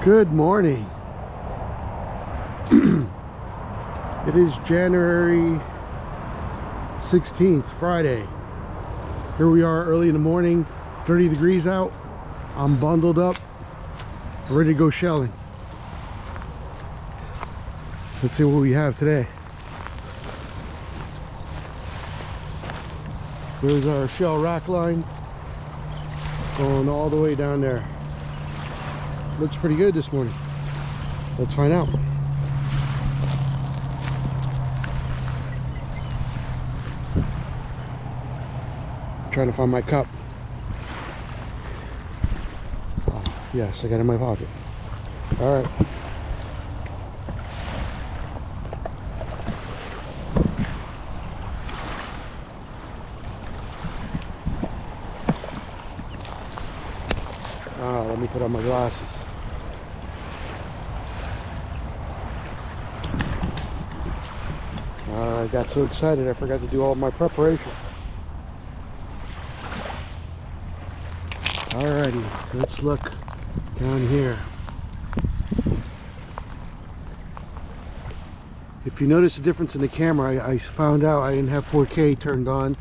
Good morning. It is January 16th, Friday. Here we are early in the morning, 30 degrees out. I'm bundled up, ready to go shelling. Let's see what we have today. There's our shell rack line going all the way down there. Looks pretty good this morning. Let's find out. Trying to find my cup. Oh, yes, I got it in my pocket. All right. Let me put on my glasses. I got so excited I forgot to do all my preparation. Alrighty, let's look down here. If you notice the difference in the camera, I found out I didn't have 4K turned on,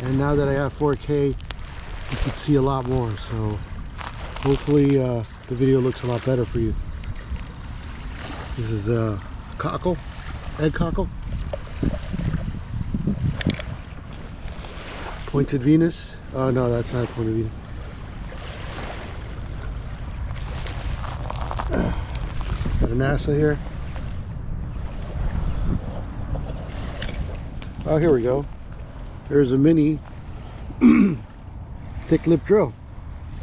and now that I have 4K, you can see a lot more. So hopefully the video looks a lot better for you. This is cockle, egg cockle, pointed Venus. Oh no, that's not pointed Venus. Got a NASA here. Oh, here we go. There's a mini thick lip drill.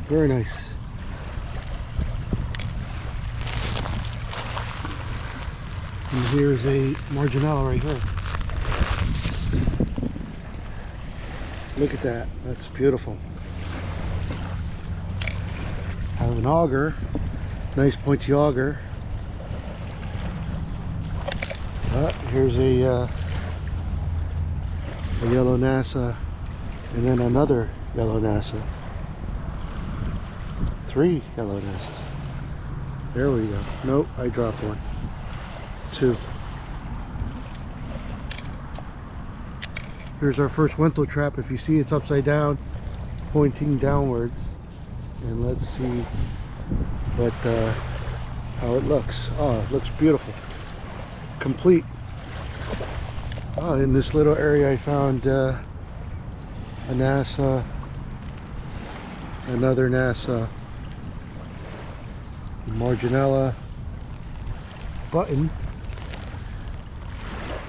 Very nice. And here's a Marginella right here. Look at that. That's beautiful. I have an auger. Nice pointy auger. Here's a yellow NASA, and then another yellow NASA. 3 yellow NASAs. There we go. Nope, I dropped one. 2. Here's our first Wento trap. If you see, it's upside down, pointing downwards. And let's see what how it looks. Oh, it looks beautiful. Complete. Oh, in this little area I found a NASA, another NASA, Marginella, button.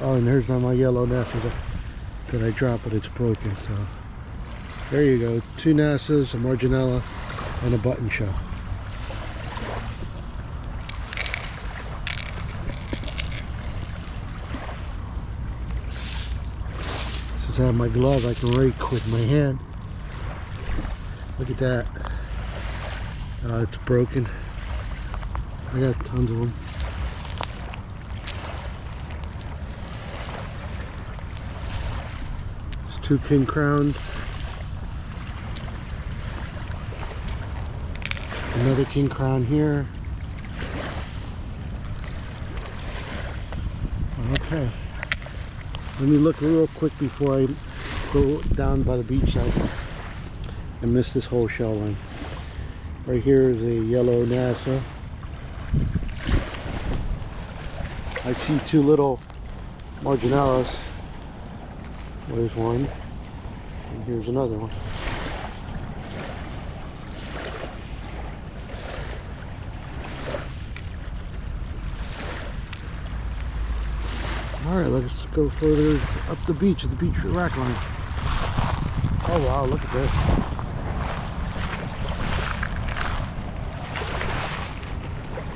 Oh, and there's my yellow NASA that I dropped, but it's broken. So there you go. 2 NASAs, a Marginella, and a button shell. Since I have my glove, I can rake with my hand. Look at that. It's broken. I got tons of them. There's 2 king crowns. Another king crown here. Okay. Let me look real quick before I go down by the beach side and miss this whole shell line. Right here is a yellow NASA. I see 2 little Marginellas. There's one, and here's another one. Alright, let's go further up the beach rack line. Oh wow, look at this.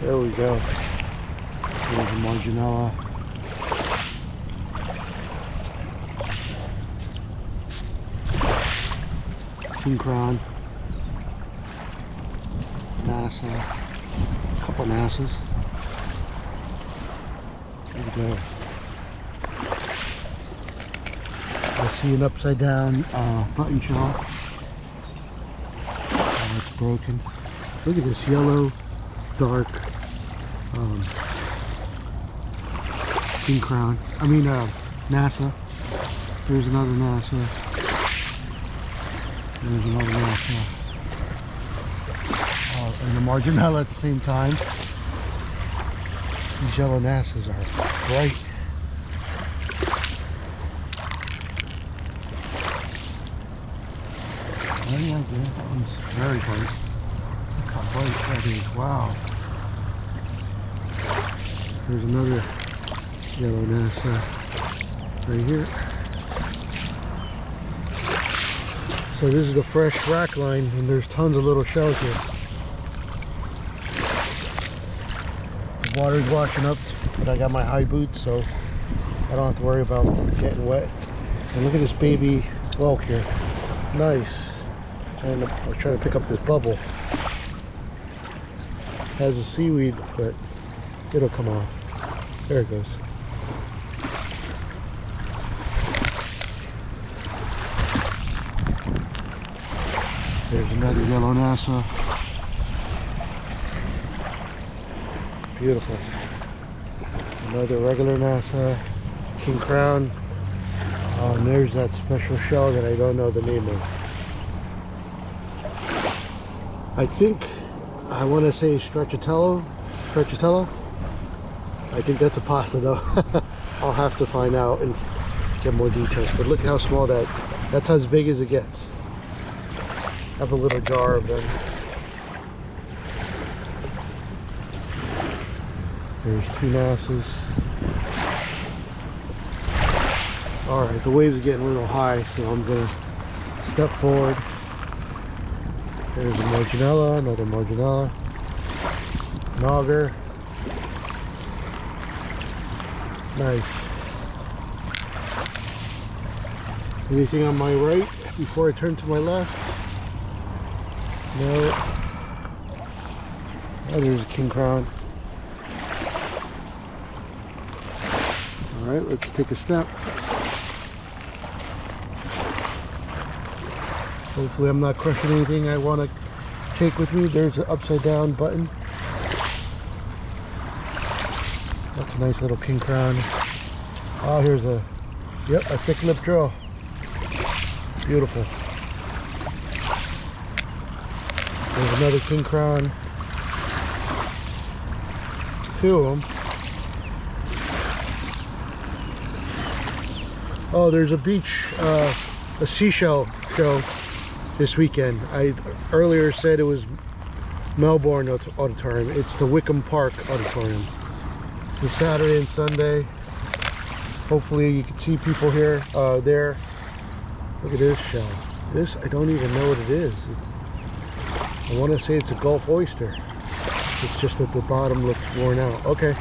There we go. There's a Marginella. King crown. NASA. A couple NASAs. There we go. I see an upside down button shell. Oh, it's broken. Look at this yellow dark king crown. I mean NASA. There's another NASA. There's another NASA. And the Marginella at the same time. These yellow NASAs are bright. Oh yeah, that one's very bright. Look how bright that is. Wow. There's another yellow NASA right here. So this is the fresh rack line, and there's tons of little shells here. The water's washing up, but I got my high boots, so I don't have to worry about getting wet. And look at this baby whelk here. Nice. And I'm trying to pick up this bubble. Has a seaweed, but it'll come off. There it goes. There's another yellow NASA. Beautiful. Another regular NASA. King crown. Oh, and there's that special shell that I don't know the name of. I think, I want to say Stracciatello. I think that's a pasta though. I'll have to find out and get more details. But look how small that's as big as it gets. I have a little jar of them. There's two NASAs. Alright, the waves are getting a little high, so I'm gonna step forward. There's a Marginella, another Marginella. An auger. Nice. Anything on my right before I turn to my left? No. Oh, there's a king crown. Alright, let's take a step. Hopefully I'm not crushing anything I want to take with me. There's an upside down button. That's a nice little king crown. Oh, here's a thick lip drill. Beautiful. There's another king crown. Two of them. Oh, there's a beach, a seashell show this weekend. I earlier said it was Melbourne Auditorium. It's the Wickham Park Auditorium. It's a Saturday and Sunday. Hopefully you can see people here, there. Look at this shell. This, I don't even know what it is. I want to say it's a Gulf oyster. It's just that the bottom looks worn out. Okay.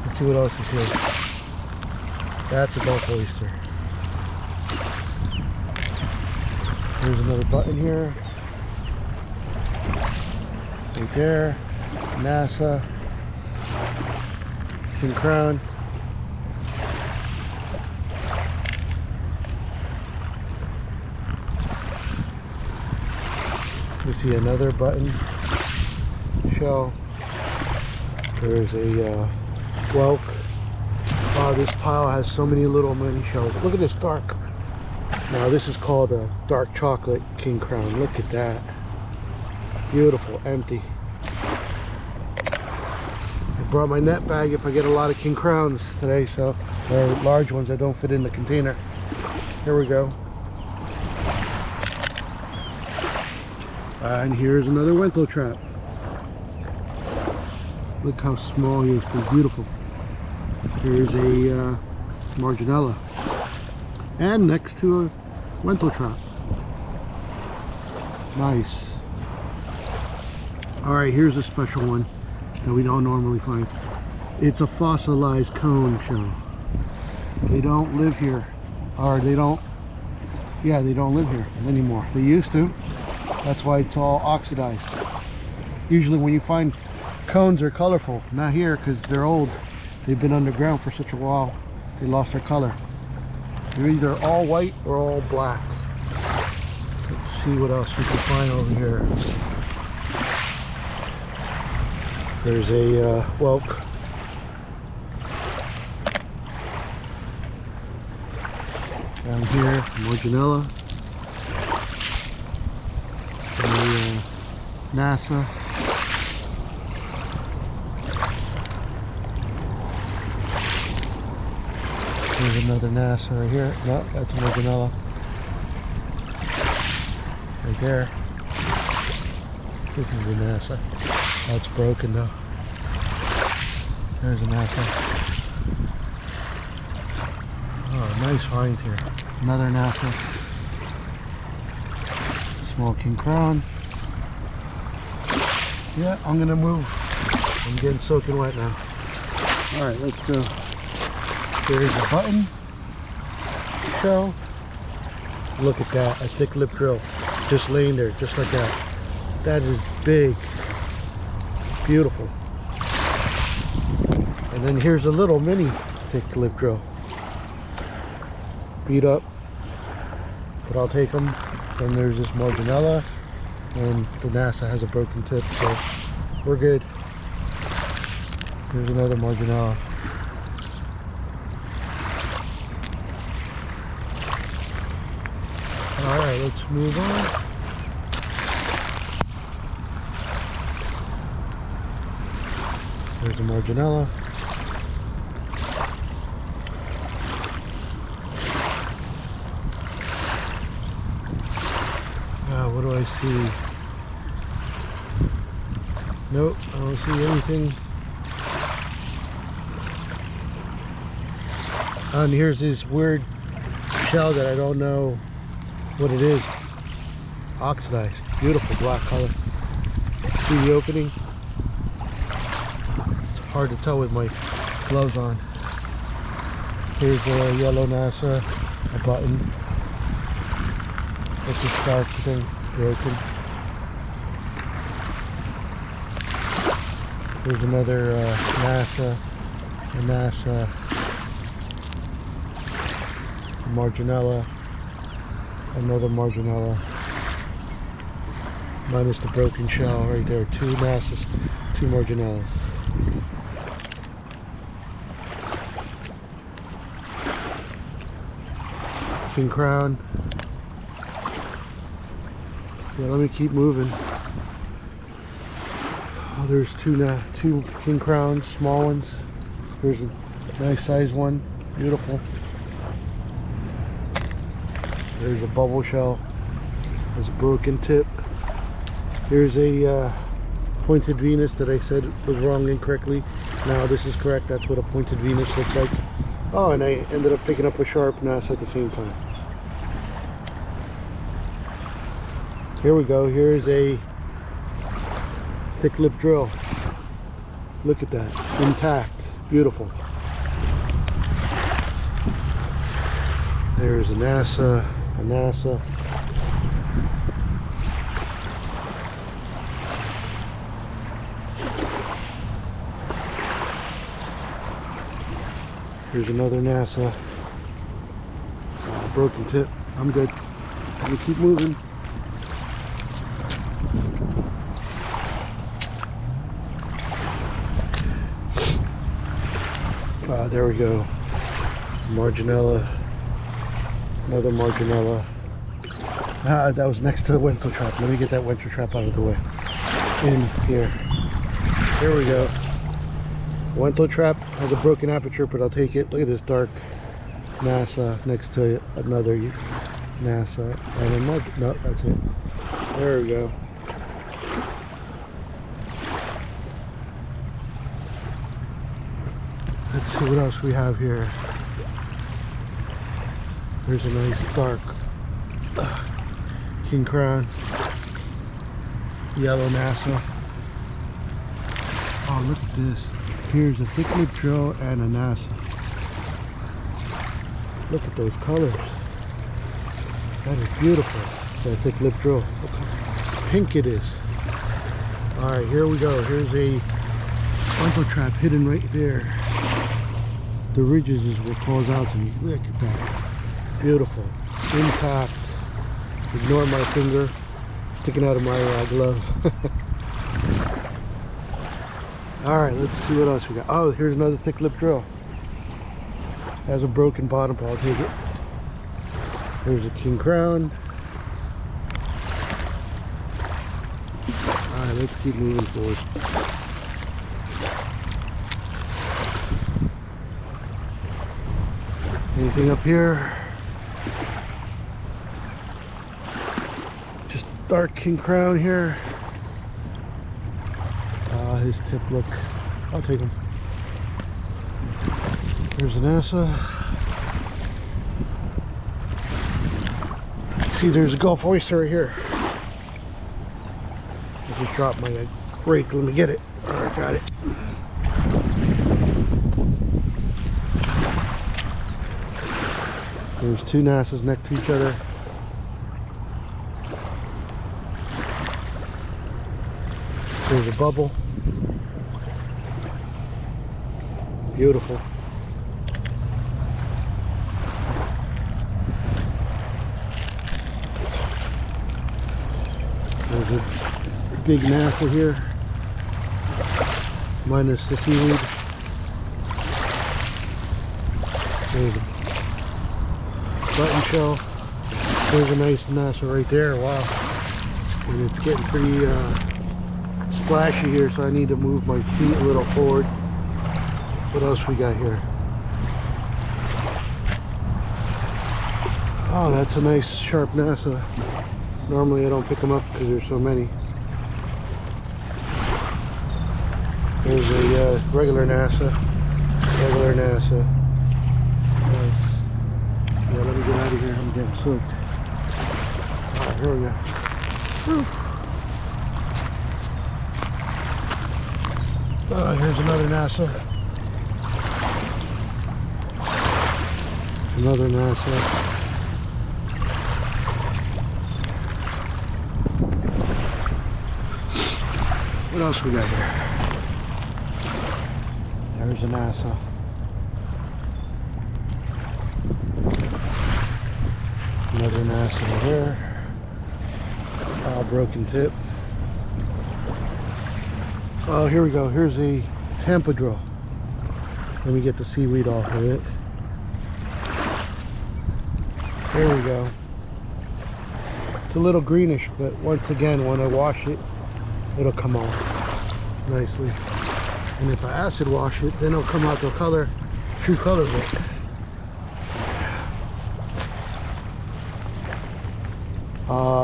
Let's see what else is here. That's a Gulf oyster. There's another button here. Right there. NASA. King crown. We see another button shell. There's a whelk. Wow, this pile has so many little mini shells. Look at this dark. Now this is called a dark chocolate king crown. Look at that. Beautiful, empty. I brought my net bag if I get a lot of king crowns today, so they're large ones that don't fit in the container. Here we go. And here's another Wento trap. Look how small he is, but beautiful. Here's a Marginella. And next to a Wento trap. Nice. Alright, here's a special one that we don't normally find. It's a fossilized cone shell. They don't live here. Or they don't live here anymore. They used to. That's why it's all oxidized. Usually when you find cones, they're colorful. Not here because they're old. They've been underground for such a while. They lost their color. They're either all white or all black. Let's see what else we can find over here. There's a whelk. Down here, Morganella. A NASA. There's another NASA right here. No, that's a Morganella. Right there. This is a NASA. That's broken though. There's a NASA. Oh, nice finds here. Another NASA. Small king crown. Yeah, I'm gonna move. I'm getting soaking wet now. Alright, let's go. There's a button shell. Look at that, a thick lip drill. Just laying there, just like that. That is big. Beautiful. And then here's a little mini thick lip drill. Beat up, but I'll take them. Then there's this Morganella, and the NASA has a broken tip, so we're good. There's another Morganella. Alright, let's move on. There's a Morganella. What do I see? Nope, I don't see anything. And here's this weird shell that I don't know what it is. Oxidized, beautiful black color. See the opening? It's hard to tell with my gloves on. Here's a yellow NASA, a button. It's a spark thing, broken. There's another NASA, a NASA, Morganella, another Morganella, minus the broken shell right there. Two NASAs, two Morganellas. King crown. Yeah, let me keep moving. Oh, there's two king crowns, small ones. There's a nice size one, beautiful. There's a bubble shell. There's a broken tip. Here's a pointed Venus that I said was wrong incorrectly. Now this is correct. That's what a pointed Venus looks like. Oh, and I ended up picking up a sharp NASA at the same time. Here we go. Here's a thick lip drill. Look at that. Intact. Beautiful. There's a NASA. A NASA. Here's another NASA. Broken tip. I'm good. Let me keep moving. There we go. Morganella. Another Morganella. That was next to the Wentleigh trap. Let me get that Wentleigh trap out of the way. In here. Here we go. Wentleigh trap has a broken aperture, but I'll take it. Look at this dark NASA next to another NASA. And another, no, that's it. There we go. Let's see what else we have here. There's a nice dark king crown, yellow NASA. Oh, look at this. Here's a thick lip drill and a NASA. Look at those colors. That is beautiful. That thick lip drill. Look how pink it is. Alright, here we go. Here's a Wentleigh trap hidden right there. The ridges is what calls out to me. Look at that. Beautiful. Intact. Ignore my finger sticking out of my glove. All right, let's see what else we got. Oh, here's another thick lip drill. Has a broken bottom, but I'll take it. Here's a king crown. All right, let's keep moving forward. Anything up here? Just a dark king crown here. His tip look. I'll take him. Here's an Asa. See, there's a Gulf oyster right here. I just dropped my rake. Let me get it. All right, got it. There's two NASAs next to each other. There's a bubble. Beautiful. There's a big NASA here, minus the seaweed. There's a button shell. There's a nice NASA right there. Wow. And it's getting pretty splashy here, so I need to move my feet a little forward. What else we got here? Oh, that's a nice sharp NASA. Normally I don't pick them up because there's so many. There's a regular NASA. Regular NASA. Nice. Yeah, let me get out of here. I'm getting soaked. Alright, here we go. Whew. Here's another NASA. Another NASA. What else we got here? There's a NASA. Another NASA here. Broken tip. Oh, here we go. Here's a Tampa drill. Let me get the seaweed off of it. There we go. It's a little greenish, but once again, when I wash it, it'll come off nicely. And if I acid wash it, then it'll come out the color, true color of it.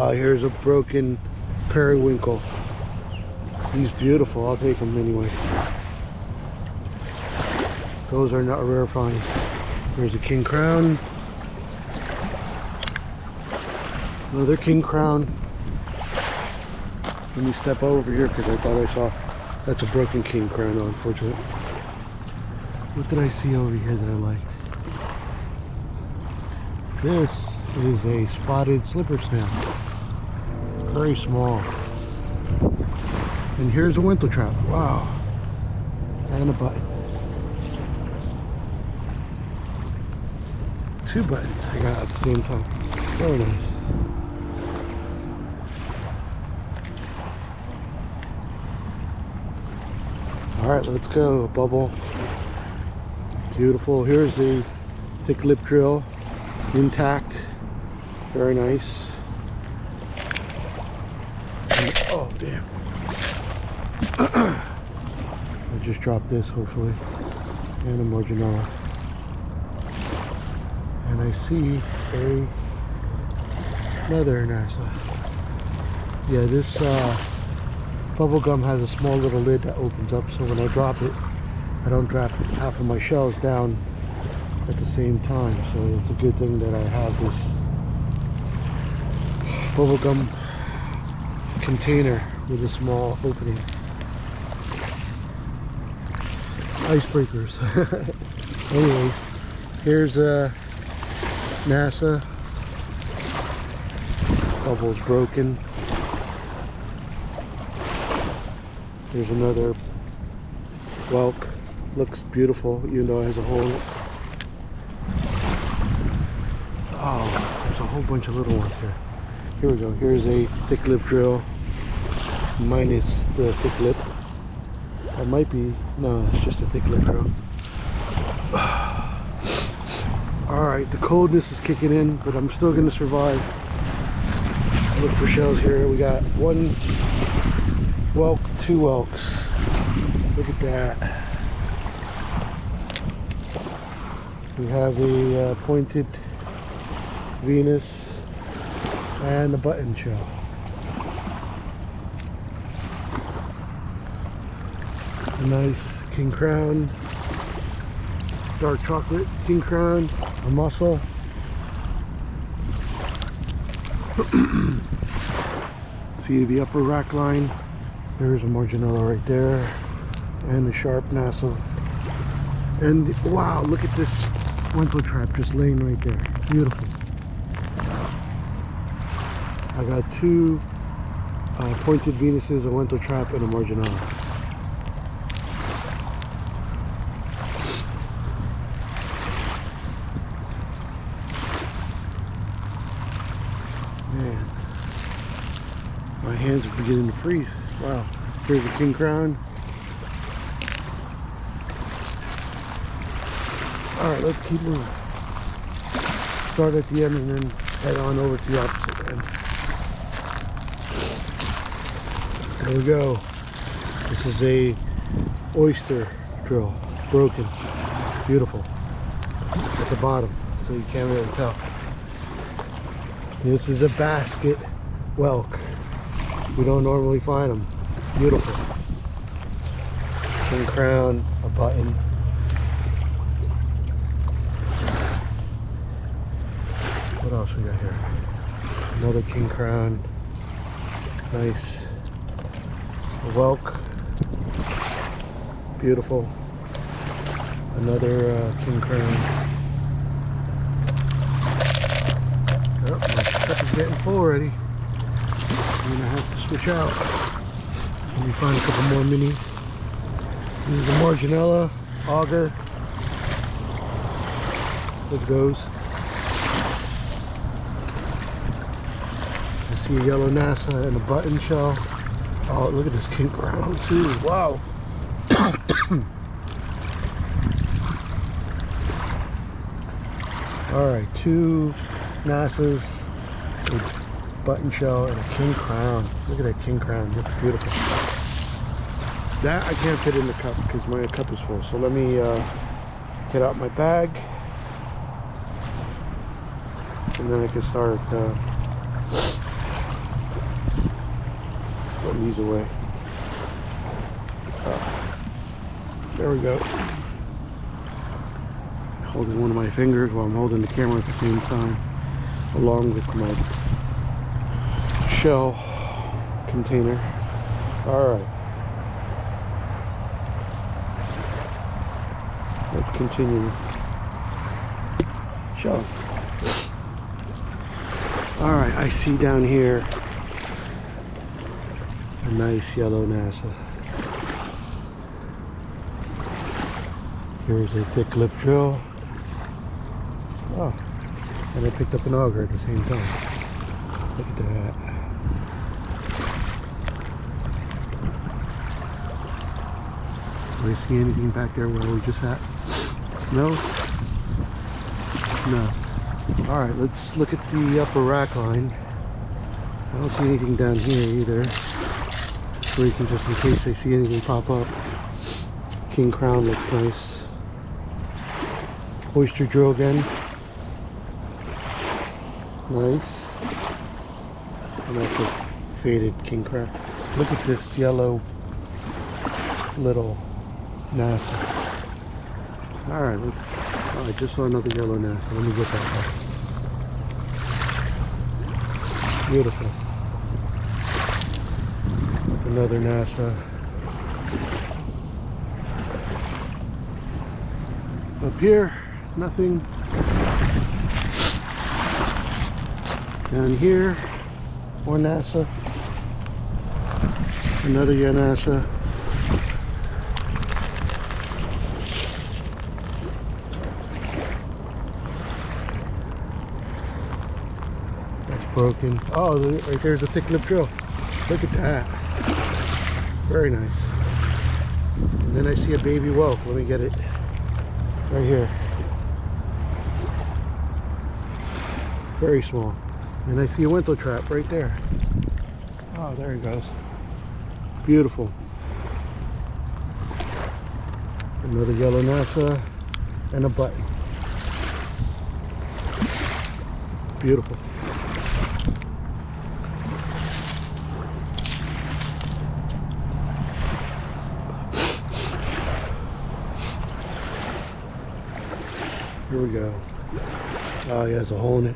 Here's a broken periwinkle. He's beautiful. I'll take him anyway. Those are not rare finds. There's a king crown. Another king crown. Let me step over here because I thought I saw that's a broken king crown, unfortunately. What did I see over here that I liked? This is a spotted slipper snail. Very small. And here's a winter trap. Wow. And a button. Two buttons I got at the same time. Very nice. Alright, let's go. Bubble. Beautiful. Here's the thick lip drill. Intact. Very nice. And, oh, damn. I just dropped this, hopefully. And a marginella. And I see another NASA. Yeah, this bubble gum has a small little lid that opens up, so when I drop it, I don't drop half of my shells down at the same time. So it's a good thing that I have this bubble gum container with a small opening. Icebreakers. Anyways, here's a NASA. Bubble's broken. There's another whelk. Looks beautiful, even though it has a hole. Oh, there's a whole bunch of little ones here. Here we go. Here's a thick lip drill minus the thick lip. That might be, no, it's just a thick lip drill. Alright, the coldness is kicking in, but I'm still gonna survive. Look for shells here. We got one whelk, two whelks. Look at that. We have a pointed Venus and a button shell. A nice king crown, dark chocolate king crown, a mussel. See the upper rack line? There's a Marginella right there, and a sharp NASA. And wow, look at this Wentzel trap just laying right there. Beautiful. I got two pointed Venuses, a Wentzel trap, and a Marginella. Man, my hands are beginning to freeze. Wow. Here's a king crown. Alright, let's keep moving. Start at the end and then head on over to the opposite end. There we go. This is a oyster drill. Broken. Beautiful. At the bottom, so you can't really tell. This is a basket whelk. We don't normally find them. Beautiful. King crown, a button. What else we got here? Another king crown. Nice. A whelk. Beautiful. Another king crown. Oh, my cup is getting full already. I'm gonna have to switch out. Let me find a couple more minis. This is a Marginella, auger, with ghost. I see a yellow NASA and a button shell. Oh, look at this king crown too. Wow. All right, two NASA's, a button shell, and a king crown. Look at that king crown. Looks beautiful. That I can't fit in the cup because my cup is full. So let me get out my bag, and then I can start putting these away. There we go. Holding one of my fingers while I'm holding the camera at the same time, along with my shell container. Alright, let's continue. Shell. Alright, I see down here a nice yellow NASA. Here's a thick lip drill. Oh, and I picked up an auger at the same time. Look at that. Do I see anything back there where we just at? No? No. Alright, let's look at the upper rack line. I don't see anything down here either. So we can, just in case I see anything pop up. King crown looks nice. Oyster drill again. Nice. And that's a faded king crown. Look at this yellow little NASA. Alright, let's. Oh, I just saw another yellow NASA. Let me get that back. Beautiful. Another NASA. Up here, nothing. Down here, more NASA. Another NASA. That's broken. Oh, right there's a thick lip drill. Look at that. Very nice. And then I see a baby whelk. Let me get it right here. Very small. And I see a window trap right there. Oh, there he goes. Beautiful. Another yellow NASA and a button. Beautiful. Here we go. Oh, he has a hole in it.